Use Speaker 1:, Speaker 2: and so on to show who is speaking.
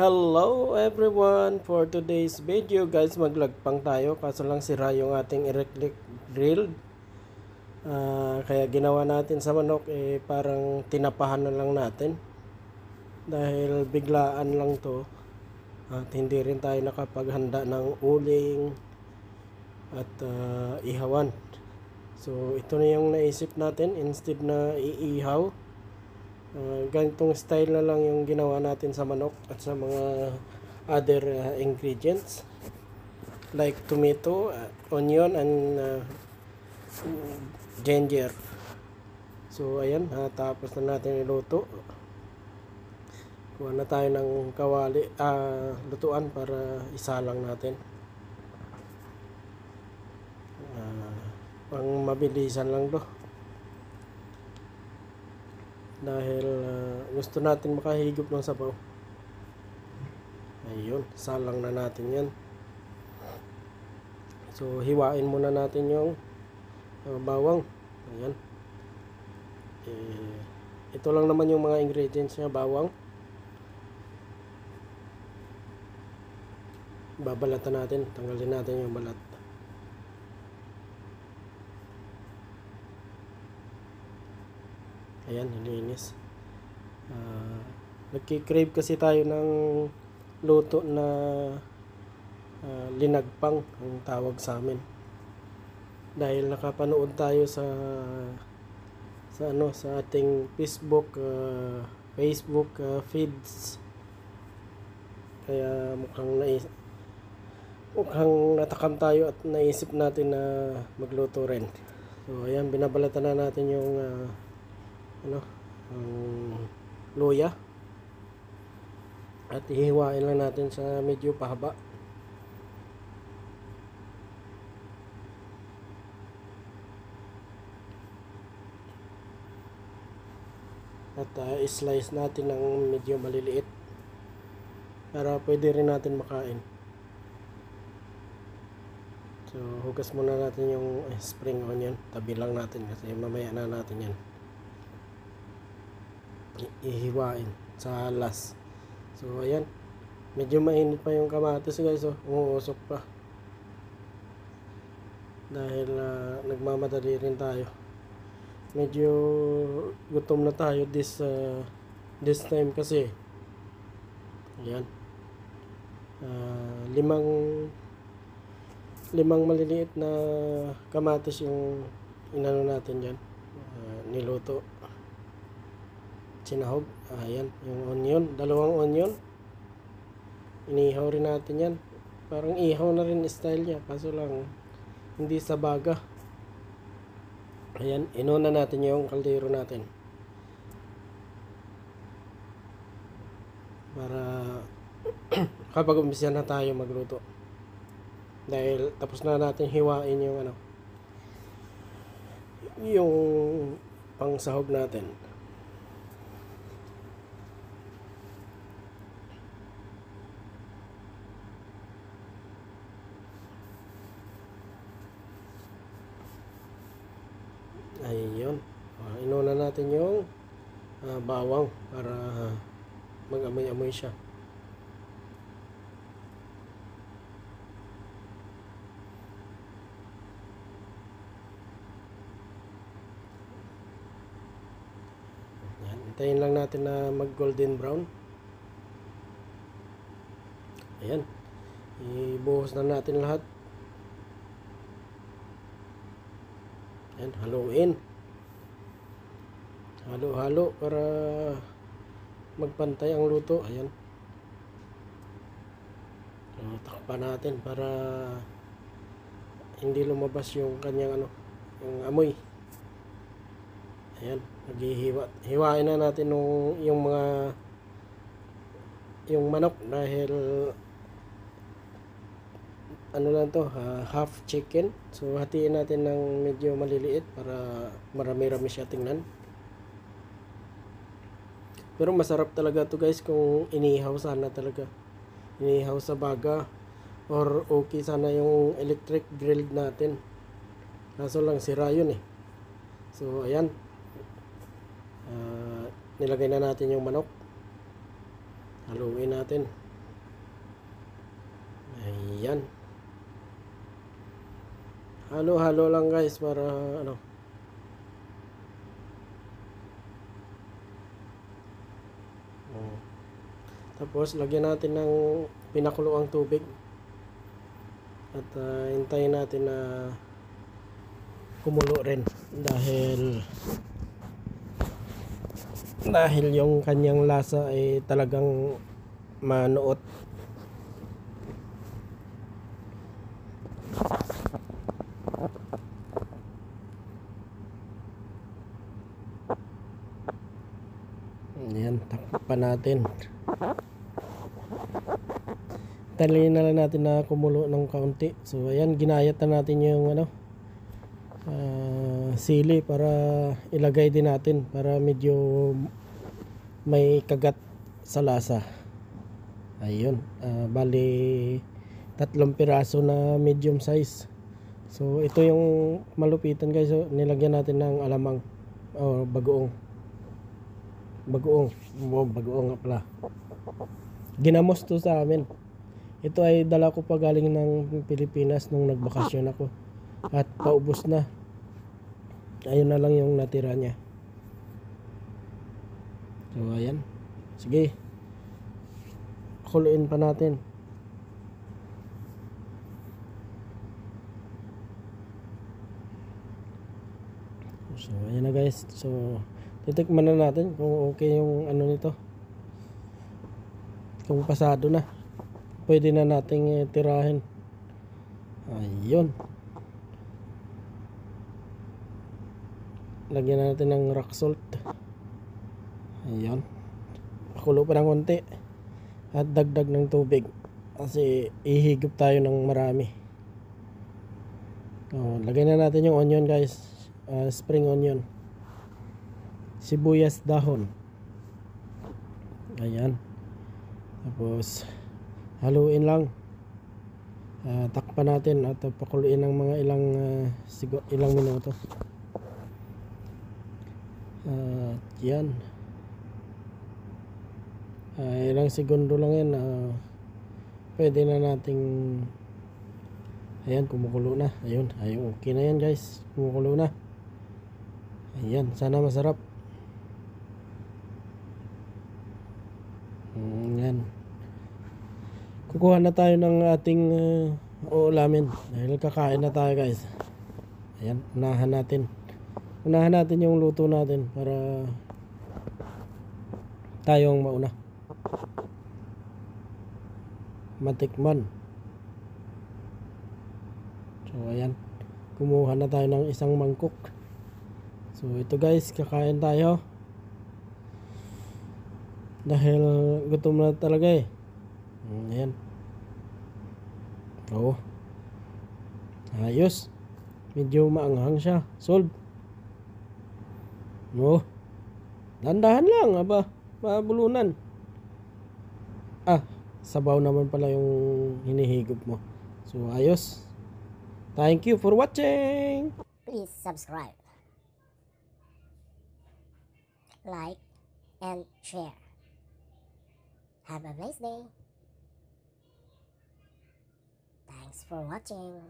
Speaker 1: Hello everyone! For today's video guys, maglagpang tayo kaso lang sira yung ating electric grill. Kaya ginawa natin sa manok parang tinapahan na lang natin. Dahil biglaan lang to at hindi rin tayo nakapaghanda ng uling at ihawan. So ito na yung naisip natin, instead na iihaw. Ganitong style na lang yung ginawa natin sa manok at sa mga other ingredients like tomato, onion and ginger. So ayan, tapos na natin iluto. Kuha na tayo ng kawali, lutuan para isalang natin. Pang mabilisan lang to. Dahil gusto natin makahigop ng sabaw. Ayun, salang na natin yan. So hiwain muna natin yung bawang. Ayan. Ito lang naman yung mga ingredients niya. Bawang, babalatan natin, tanggalin natin yung balat. Ayan, nilinis. Nagki-crave kasi tayo ng luto na linagpang ang tawag sa amin. Dahil nakapanood tayo sa ating Facebook feeds. Kaya mukhang natakam tayo at naisip natin na magluto rin. So ayan, binabalatan na natin yung luya at ihiwain lang natin sa medyo pahaba. At slice natin ng medyo maliliit para pwede rin natin makain. So hugas muna natin yung spring onion, tabi lang natin kasi mamaya na natin yan ihiwain sa last. So ayan, medyo mainit pa yung kamatis guys, umuusok pa dahil nagmamadali rin tayo. Medyo gutom na tayo this time kasi. Ayan, limang maliliit na kamatis yung inano natin dyan, niluto, sinahog. Ayan, yung onion, dalawang onion, inihaw rin natin yan. Parang ihaw na rin style niya, kaso lang hindi sa baga. Ayan, inuna natin yung kaldero natin para kapag umpisa na tayo magluto, dahil tapos na natin hiwain yung yung pangsahog natin. Ayun, inuna natin yung bawang para mag-amoy-amoy siya. Yan, hintayin lang natin na mag golden brown. Ayan, ibuhos na natin lahat. Ayan, haluin. Halo-halo para magpantay ang luto. Ayan. So, takpan natin para hindi lumabas yung kanyang yung amoy. Ayan, hiwain na natin yung manok dahil lang to, half chicken. So hatiin natin ng medyo maliliit para marami-rami siya tingnan. Pero masarap talaga to guys kung inihaw sana talaga. Inihaw sa baga or okay sana yung electric grill natin. Kaso lang sira yun eh. So ayan, nilagay na natin yung manok. Haluin natin. Ayan. Halo-halo lang guys para ano. Tapos lagyan natin ng pinakuluang tubig. At hintayin natin na kumulo rin dahil yung kanyang lasa ay talagang manuot. Ayan, takpan natin. Taliin na lang natin na kumulo ng kaunti. So ayan, ginayat na natin yung sili para ilagay din natin para medyo may kagat sa lasa. Ayun, bali 3 piraso na medium size. So ito yung malupitan guys. So, nilagyan natin ng alamang o bagoong nga pala. Ginamos to sa amin. Ito ay dala ko pa galing ng Pilipinas nung nagbakasyon ako. At paubos na. Ayun na lang yung natira niya. So ayan. Sige. Kuluin pa natin. So ayan na guys. So titikman na natin kung okay yung ano nito. Kung pasado na. Pwede na nating tirahin. Ayun. Lagyan natin ng rock salt. Ayun. Pakulo pa ng konti. At dagdag ng tubig. Kasi ihigop tayo ng marami. Lagyan na natin yung onion guys. Spring onion. Sibuyas dahon. Ayan. Tapos haluin lang. Takpan natin at pakuluin ng mga ilang minuto. Yan. Ilang segundo lang yan. Pwede na nating ayan, kumukulo na. Ayun, okay na yan guys. Kumukulo na. Ayan, sana masarap. Yan. Kukuha na tayo ng ating uulamin dahil kakain na tayo guys. Ayan, unahan natin yung luto natin para tayong mauna matikman. So ayan, kumuha na tayo ng isang mangkok. So ito guys, kakain tayo dahil gutom na talaga eh. Ayan. Oo. Ayos. Medyo maanghang siya. Solve. Oo. Dandahan lang. Aba. Mabulunan. Sabaw naman pala yung hinihigop mo. So, ayos. Thank you for watching.
Speaker 2: Please subscribe, like, and share. Have a nice day. Thanks for watching.